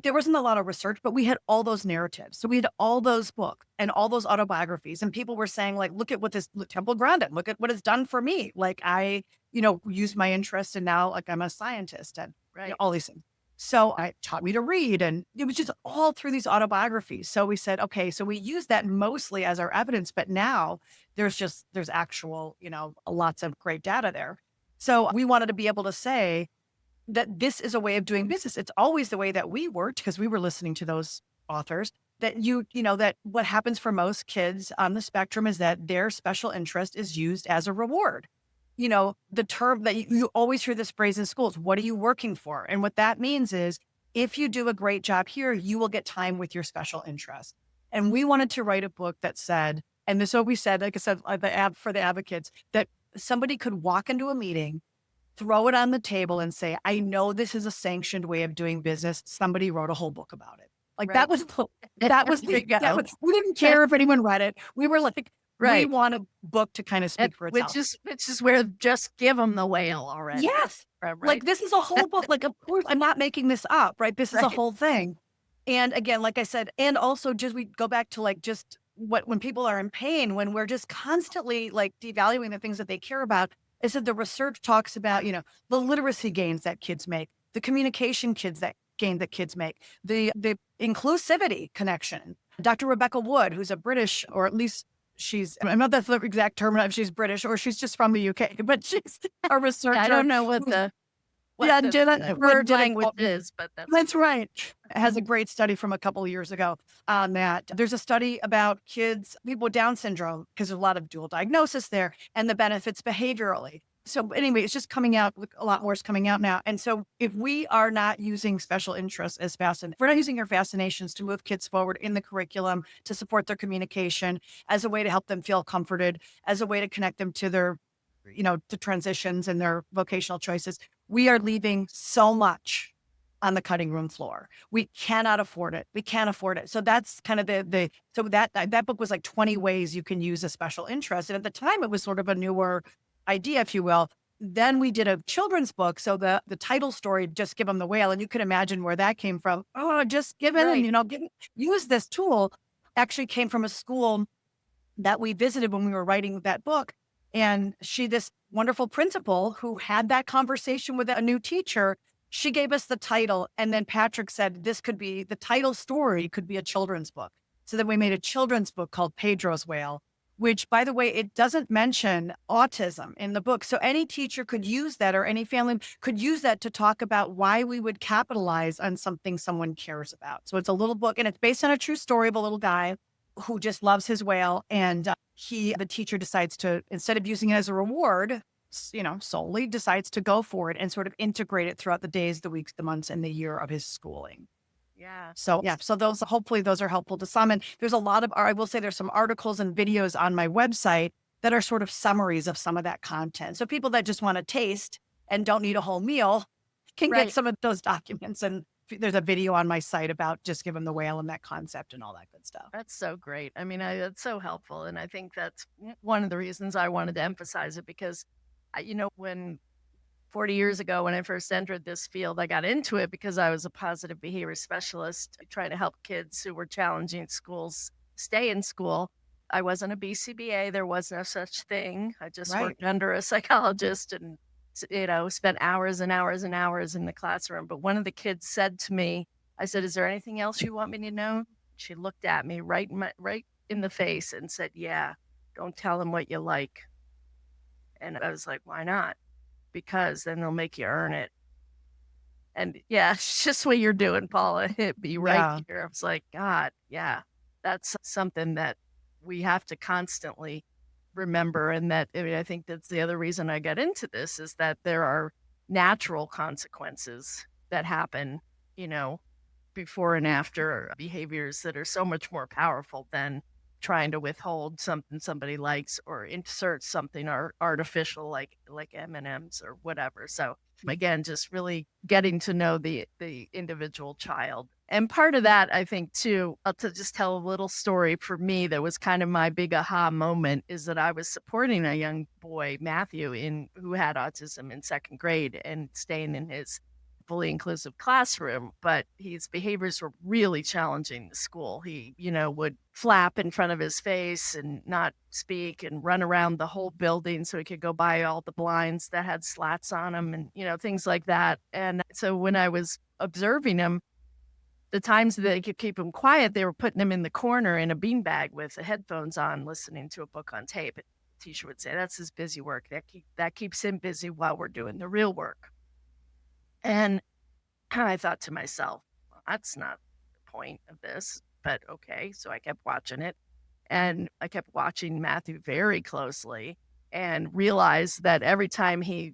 there wasn't a lot of research, but we had all those narratives. So we had all those books and all those autobiographies, and people were saying like, look at what Temple Grandin, look at what it's done for me. Like I, used my interest, and now like I'm a scientist, and Right. all these things. So it taught me to read, and it was just all through these autobiographies. So we said, okay, so we use that mostly as our evidence, but now there's actual, lots of great data there. So we wanted to be able to say that this is a way of doing business. It's always the way that we worked, because we were listening to those authors, that that what happens for most kids on the spectrum is that their special interest is used as a reward. The term that you always hear this phrase in schools, what are you working for? And what that means is, if you do a great job here, you will get time with your special interest. And we wanted to write a book that said, and this is what we said, like I said, for the advocates, that somebody could walk into a meeting, throw it on the table, and say, I know this is a sanctioned way of doing business. Somebody wrote a whole book about it. Like Right. There you go. we didn't care if anyone read it. We were like, we Right. want a book to kind of speak for itself. Which is where just give them the whale already. Yes. Right. Like, this is a whole book. Like, of course, I'm not making this up, right? This is a Right. whole thing. And again, like I said, and also just we go back to like just when people are in pain, when we're just constantly like devaluing the things that they care about. I said the research talks about, the literacy gains that kids make, the communication that kids make, the inclusivity connection. Dr. Rebecca Wood, who's a British, or at least I'm not that's the exact term, if she's British or she's just from the UK, but she's a researcher. I don't know what the word language is, but that's right. It has a great study from a couple of years ago on that. There's a study about people with Down syndrome, because there's a lot of dual diagnosis there, and the benefits behaviorally. So anyway, it's just coming out, a lot more is coming out now. And so if we are not using special interests as if we're not using our fascinations to move kids forward in the curriculum, to support their communication, as a way to help them feel comforted, as a way to connect them to their, to transitions and their vocational choices, we are leaving so much on the cutting room floor. We cannot afford it. We can't afford it. So that's kind of so that book was like 20 ways you can use a special interest. And at the time it was sort of a newer idea, if you will. Then we did a children's book. So the title story, Just Give Them the Whale. And you can imagine where that came from. Oh, just give it, Right. and, use this tool. Actually came from a school that we visited when we were writing that book. And this wonderful principal who had that conversation with a new teacher, she gave us the title. And then Patrick said, the title story could be a children's book. So then we made a children's book called Pedro's Whale, which, by the way, it doesn't mention autism in the book. So any teacher could use that, or any family could use that to talk about why we would capitalize on something someone cares about. So it's a little book, and it's based on a true story of a little guy who just loves his whale. And the teacher decides to, instead of using it as a reward, solely decides to go for it and sort of integrate it throughout the days, the weeks, the months, and the year of his schooling. Yeah. So yeah, so those hopefully those are helpful to some. And there's a lot of I will say there's some articles and videos on my website that are sort of summaries of some of that content. So people that just want to taste and don't need a whole meal can get Right. some of those documents. And there's a video on my site about just give them the whale and that concept and all that good stuff. That's so great. I mean, that's so helpful. And I think that's one of the reasons I wanted to emphasize it because, when 40 years ago, when I first entered this field, I got into it because I was a positive behavior specialist trying to help kids who were challenging schools stay in school. I wasn't a BCBA. There was no such thing. I just Right. worked under a psychologist and, spent hours and hours and hours in the classroom. But one of the kids said to me, I said, "Is there anything else you want me to know?" She looked at me right in the face and said, "Yeah, don't tell them what you like." And I was like, "Why not?" "Because then they'll make you earn it." And yeah, it's just what you're doing, Paula. Hit me right Yeah. here. I was like, God, yeah, that's something that we have to constantly remember. And that, I mean, I think that's the other reason I got into this is that there are natural consequences that happen, you know, before and after behaviors that are so much more powerful than trying to withhold something somebody likes or insert something artificial like M&Ms or whatever. So again, just really getting to know the individual child. And part of that, I think too, to just tell a little story for me that was kind of my big aha moment is that I was supporting a young boy, Matthew, in who had autism in second grade and staying in his fully inclusive classroom, but his behaviors were really challenging in school. He, would flap in front of his face and not speak and run around the whole building so he could go by all the blinds that had slats on them and, things like that. And so when I was observing him, the times that they could keep him quiet, they were putting him in the corner in a beanbag with the headphones on, listening to a book on tape. And the teacher would say, "That's his busy work. That keeps him busy while we're doing the real work." And I thought to myself, well, that's not the point of this, but okay. So I kept watching it and I kept watching Matthew very closely and realized that every time he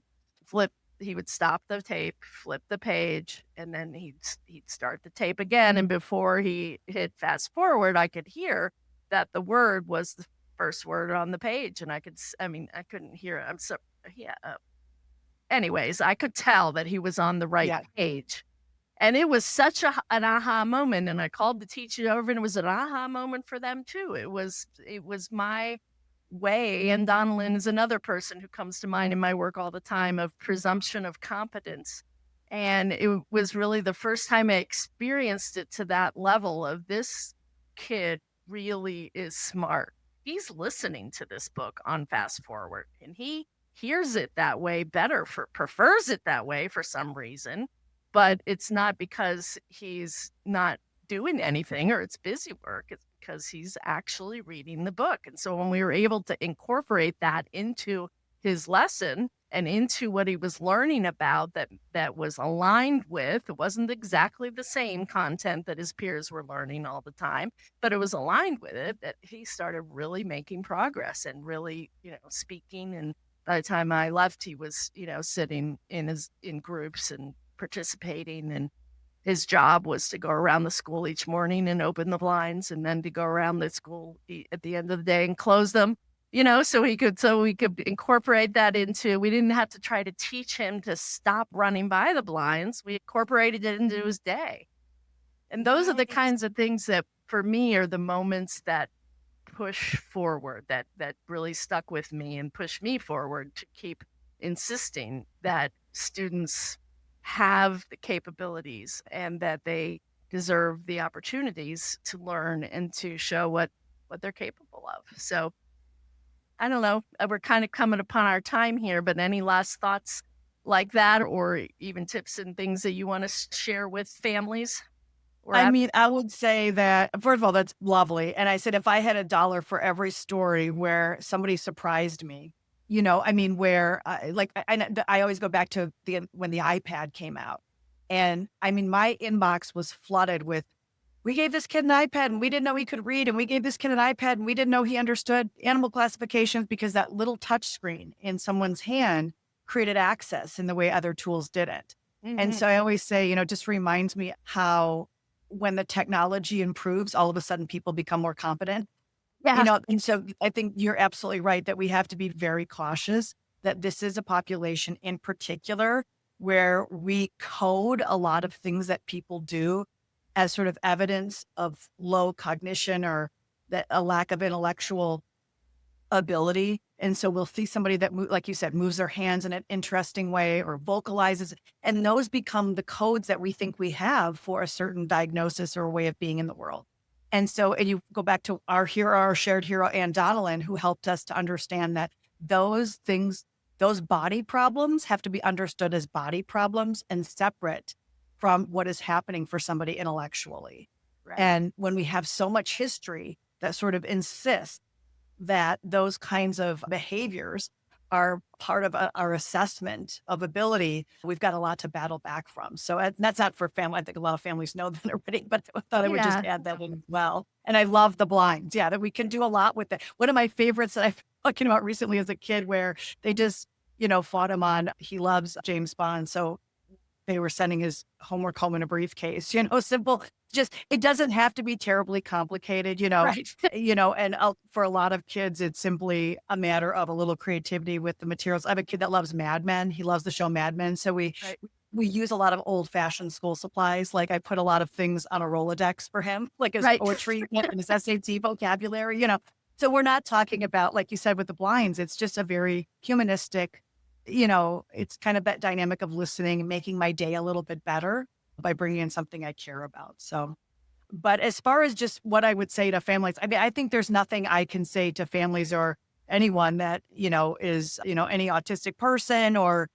would stop the tape, flip the page, and then he'd start the tape again. And before he hit fast forward, I could hear that the word was the first word on the page. And I couldn't hear it. Yeah. Anyways, I could tell that he was on the right Yeah. page. And it was such an aha moment, and I called the teacher over, and it was an aha moment for them too. It was my way, and Donalyn is another person who comes to mind in my work all the time, of presumption of competence. And it was really the first time I experienced it to that level of this kid really is smart. He's listening to this book on fast forward, and he hears it that way better, prefers it that way for some reason, but it's not because he's not doing anything or it's busy work. It's because he's actually reading the book. And so when we were able to incorporate that into his lesson and into what he was learning about that was aligned with, it wasn't exactly the same content that his peers were learning all the time, but it was aligned with it, that he started really making progress and really, speaking. And by the time I left, he was, sitting in groups and participating, and his job was to go around the school each morning and open the blinds and then to go around the school at the end of the day and close them, so we could incorporate that into, we didn't have to try to teach him to stop running by the blinds. We incorporated it into his day. And those are the kinds of things that for me are the moments that push forward, that really stuck with me and pushed me forward to keep insisting that students have the capabilities and that they deserve the opportunities to learn and to show what they're capable of. So I don't know, we're kind of coming upon our time here, but any last thoughts like that, or even tips and things that you want to share with families? Or I mean, I would say that, first of all, that's lovely. And I said, if I had $1 for every story where somebody surprised me, where I always go back to when the iPad came out. And I mean, my inbox was flooded with, we gave this kid an iPad and we didn't know he could read. And we gave this kid an iPad and we didn't know he understood animal classifications, because that little touch screen in someone's hand created access in the way other tools didn't. And Mhm. so I always say, it just reminds me how when the technology improves, all of a sudden people become more competent. Yeah. And so I think you're absolutely right that we have to be very cautious that this is a population in particular where we code a lot of things that people do as sort of evidence of low cognition or that a lack of intellectual ability. And so we'll see somebody that, like you said, moves their hands in an interesting way or vocalizes, and those become the codes that we think we have for a certain diagnosis or a way of being in the world. And so, and you go back to our hero, our shared hero, Anne Donnellan, who helped us to understand that those things, those body problems have to be understood as body problems and separate from what is happening for somebody intellectually. Right. And when we have so much history that sort of insists that those kinds of behaviors are part of our assessment of ability, we've got a lot to battle back from. So that's not for family. I think a lot of families know that already, but I thought I would just Yeah. add that in as well. And I love the blinds. Yeah, that we can do a lot with it. One of my favorites that I've talking about recently as a kid where they just, fought him on, he loves James Bond. So they were sending his homework home in a briefcase, simple. Just, it doesn't have to be terribly complicated, Right. and for a lot of kids, it's simply a matter of a little creativity with the materials. I have a kid that loves Mad Men. He loves the show Mad Men. So Right. we use a lot of old fashioned school supplies. Like I put a lot of things on a Rolodex for him, like his Right. poetry and his SAT vocabulary. So we're not talking about, like you said, with the blinds, it's just a very humanistic, it's kind of that dynamic of listening and making my day a little bit better by bringing in something I care about. So, but as far as just what I would say to families, I mean, I think there's nothing I can say to families or anyone that, is, any autistic person or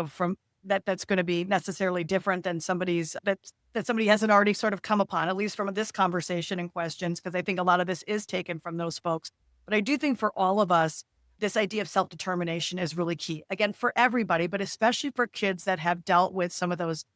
from that's going to be necessarily different than that somebody hasn't already sort of come upon, at least from this conversation and questions, because I think a lot of this is taken from those folks. But I do think for all of us, this idea of self-determination is really key. Again, for everybody, but especially for kids that have dealt with some of those,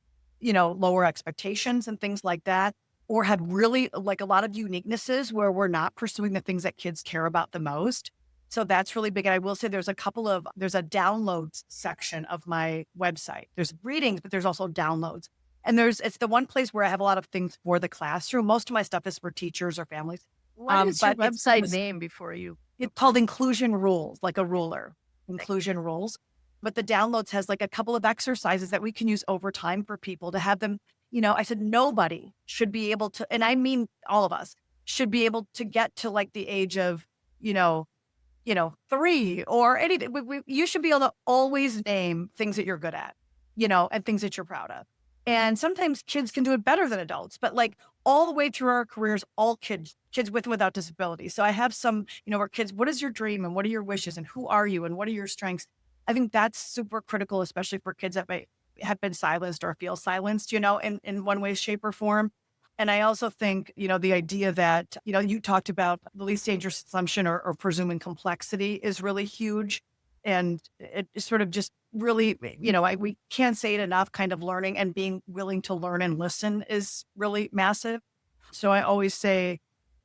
lower expectations and things like that, or have really like a lot of uniquenesses where we're not pursuing the things that kids care about the most. So that's really big. And I will say there's a downloads section of my website. There's readings, but there's also downloads. And it's the one place where I have a lot of things for the classroom. Most of my stuff is for teachers or families. What is your But website name before you? it's called Inclusion Rules, like a ruler, Inclusion Rules. But the downloads has like a couple of exercises that we can use over time for people to have them, I said, nobody should be able to, and I mean, all of us should be able to get to like the age of, 3 or anything. You should be able to always name things that you're good at, and things that you're proud of. And sometimes kids can do it better than adults, but like all the way through our careers, all kids with and without disabilities. So I have some, where kids, what is your dream and what are your wishes and who are you and what are your strengths? I think that's super critical, especially for kids that may have been silenced or feel silenced, in one way, shape, or form. And I also think, the idea that, you talked about the least dangerous assumption or presuming complexity is really huge. And it sort of just really, we can't say it enough, kind of learning and being willing to learn and listen is really massive. So I always say,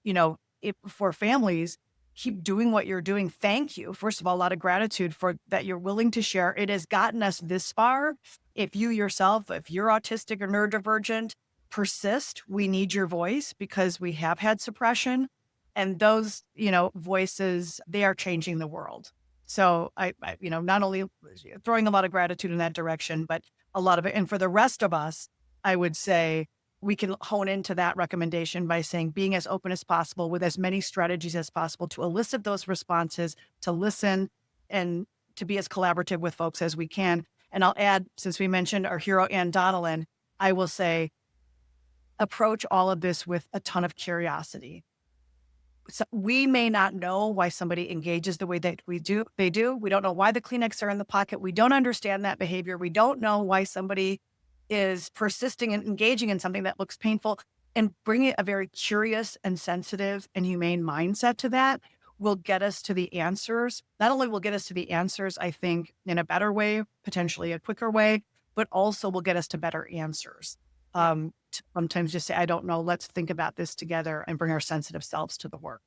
if for families, keep doing what you're doing. Thank you. First of all, a lot of gratitude for that you're willing to share. It has gotten us this far. If you yourself, if you're autistic or neurodivergent, persist. We need your voice because we have had suppression. And those, voices, they are changing the world. So I, not only throwing a lot of gratitude in that direction, but a lot of it. And for the rest of us, I would say we can hone into that recommendation by saying being as open as possible with as many strategies as possible to elicit those responses, to listen and to be as collaborative with folks as we can. And I'll add, since we mentioned our hero, Anne Donnellan, I will say, approach all of this with a ton of curiosity. So we may not know why somebody engages the way that they do. We don't know why the Kleenex are in the pocket. We don't understand that behavior. We don't know why somebody is persisting and engaging in something that looks painful, and bringing a very curious and sensitive and humane mindset to that will get us to the answers. Not only will get us to the answers, I think, in a better way, potentially a quicker way, but also will get us to better answers. Sometimes just say, I don't know, let's think about this together and bring our sensitive selves to the work.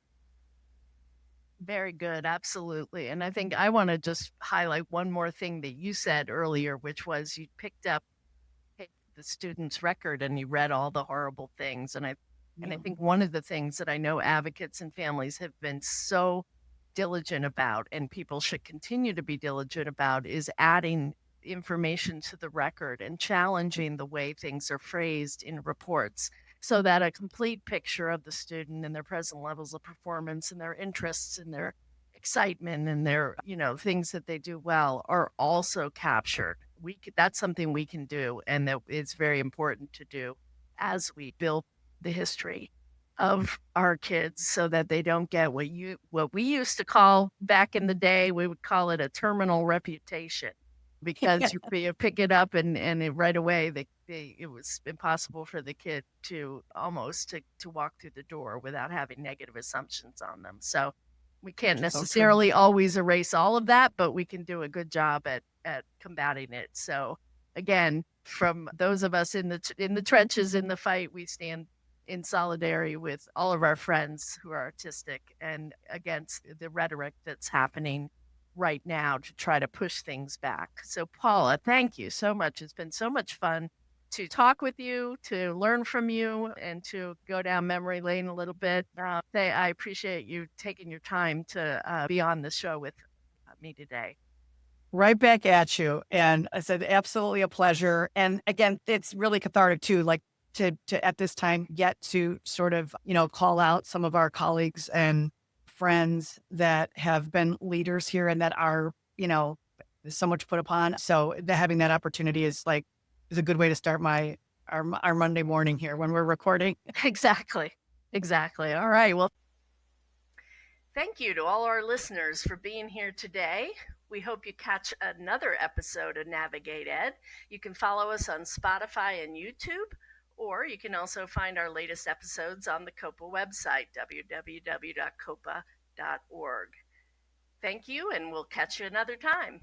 Very good. Absolutely. And I think I want to just highlight one more thing that you said earlier, which was you picked up, hey, the student's record and you read all the horrible things. And I Yeah. think one of the things that I know advocates and families have been so diligent about, and people should continue to be diligent about, is adding information to the record and challenging the way things are phrased in reports so that a complete picture of the student and their present levels of performance and their interests and their excitement and their, things that they do well are also captured. That's something we can do and that it's very important to do as we build the history of our kids so that they don't get what we used to call back in the day, we would call it a terminal reputation because you pick it up and right away it was impossible for the kid to almost to walk through the door without having negative assumptions on them. So we can't So true. necessarily always erase all of that, but we can do a good job at combating it. So again, from those of us in the trenches in the fight, we stand in solidarity with all of our friends who are autistic and against the rhetoric that's happening right now to try to push things back. So, Paula, thank you so much. It's been so much fun to talk with you, to learn from you, and to go down memory lane a little bit. I appreciate you taking your time to be on the show with me today. Right back at you. And I said, absolutely a pleasure. And again, it's really cathartic too, like to at this time get to sort of, call out some of our colleagues and friends that have been leaders here and that are, so much put upon. So having that opportunity is a good way to start our Monday morning here when we're recording. Exactly. Exactly. All right. Well, thank you to all our listeners for being here today. We hope you catch another episode of Navigate Ed. You can follow us on Spotify and YouTube, or you can also find our latest episodes on the COPAA website, www.copa.org. Thank you, and we'll catch you another time.